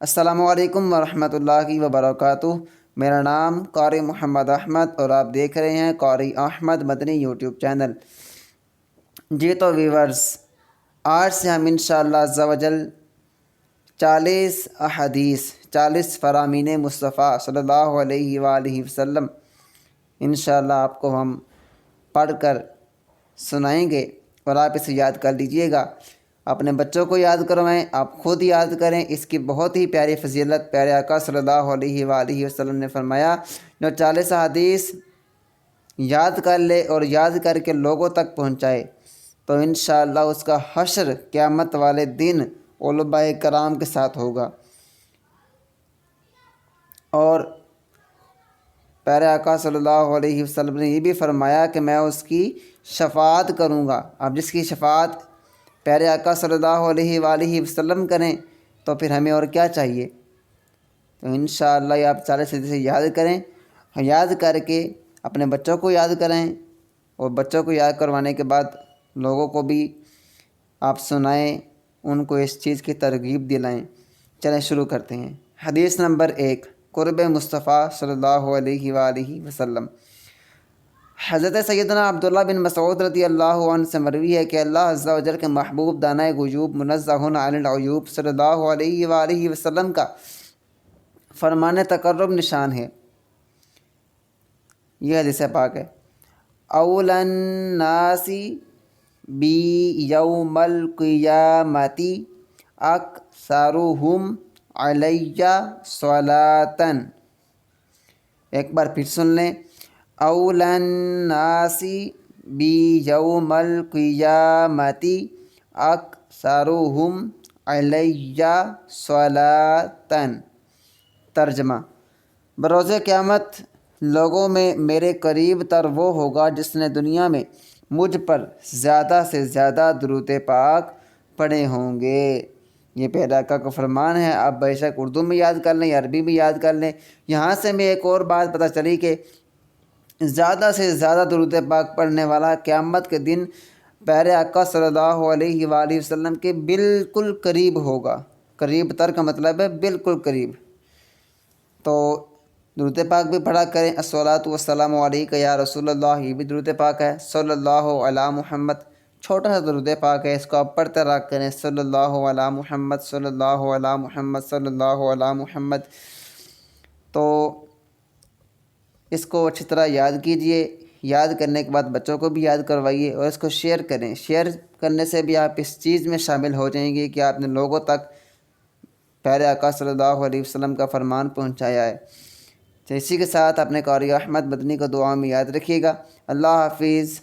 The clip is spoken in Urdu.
السلام علیکم ورحمۃ اللہ وبرکاتہ۔ میرا نام قاری محمد احمد اور آپ دیکھ رہے ہیں قاری احمد مدنی یوٹیوب چینل۔ جی تو ویورز، آج سے ہم انشاءاللہ عز و جل 40 احادیث 40 فرامین مصطفیٰ صلی اللہ علیہ وآلہ وسلم انشاءاللہ آپ کو ہم پڑھ کر سنائیں گے اور آپ اسے یاد کر لیجئے گا، اپنے بچوں کو یاد کروائیں، آپ خود یاد کریں۔ اس کی بہت ہی پیاری فضیلت پیارے آقا صلی اللہ علیہ وآلہ وسلم نے فرمایا، جو 40 حدیث یاد کر لے اور یاد کر کے لوگوں تک پہنچائے تو انشاءاللہ اس کا حشر قیامت والے دن علماء کرام کے ساتھ ہوگا۔ اور پیارے آقا صلی اللہ علیہ وسلم نے یہ بھی فرمایا کہ میں اس کی شفاعت کروں گا۔ اب جس کی شفاعت پیارے آقا صلی اللہ علیہ وآلہ وسلم کریں تو پھر ہمیں اور کیا چاہیے۔ تو انشاءاللہ یہ آپ 40 حدیث یاد کریں، یاد کر کے اپنے بچوں کو یاد کریں اور بچوں کو یاد کروانے کے بعد لوگوں کو بھی آپ سنائیں، ان کو اس چیز کی ترغیب دلائیں۔ چلیں شروع کرتے ہیں۔ حدیث نمبر 1، قرب مصطفیٰ صلی اللہ علیہ وآلہ وسلم۔ حضرت سیدنا عبداللہ بن مسعود رضی اللہ عنہ سے مروی ہے کہ اللہ عز و جل کے محبوب دانائے غیوب منزہ عن العیوب صلی اللہ علیہ وآلہ وسلم کا فرمان تقرب نشان ہے۔ یہ حدیث پاک ہے، اول الناس بی یوم القیامت اکثرہم علی صلاۃ۔ ایک بار پھر سن لیں، اول الناس بی یوم القیامت اکثرہم علی صلاۃ۔ ترجمہ، بروز قیامت لوگوں میں میرے قریب تر وہ ہوگا جس نے دنیا میں مجھ پر زیادہ سے زیادہ درود پاک پڑھے ہوں گے۔ یہ پیارے آقا کا فرمان ہے۔ آپ بے شک اردو میں یاد کر لیں یا عربی میں یاد کر لیں۔ یہاں سے میں ایک اور بات پتہ چلی کہ زیادہ سے زیادہ درود پاک پڑھنے والا قیامت کے دن پیارے آقا صلی اللہ علیہ وآلہ وسلم کے بالکل قریب ہوگا۔ قریب تر کا مطلب ہے بالکل قریب۔ تو درود پاک بھی پڑھا کریں، الصلاۃ والسلام علیک یا رسول اللہ، یہ بھی درود پاک ہے۔ صلی اللہ علی محمد چھوٹا سا درود پاک ہے، اس کو آپ پڑھتے رہا کریں، صلی اللہ علی محمد صلی اللہ علی محمد صلی اللہ علی محمد۔ تو اس کو اچھی طرح یاد کیجئے، یاد کرنے کے بعد بچوں کو بھی یاد کروائیے اور اس کو شیئر کریں۔ شیئر کرنے سے بھی آپ اس چیز میں شامل ہو جائیں گے کہ آپ نے لوگوں تک پیارے آقا صلی اللہ علیہ وسلم کا فرمان پہنچایا ہے۔ تو اسی کے ساتھ اپنے قاری احمد مدنی کو دعا میں یاد رکھیے گا۔ اللہ حافظ۔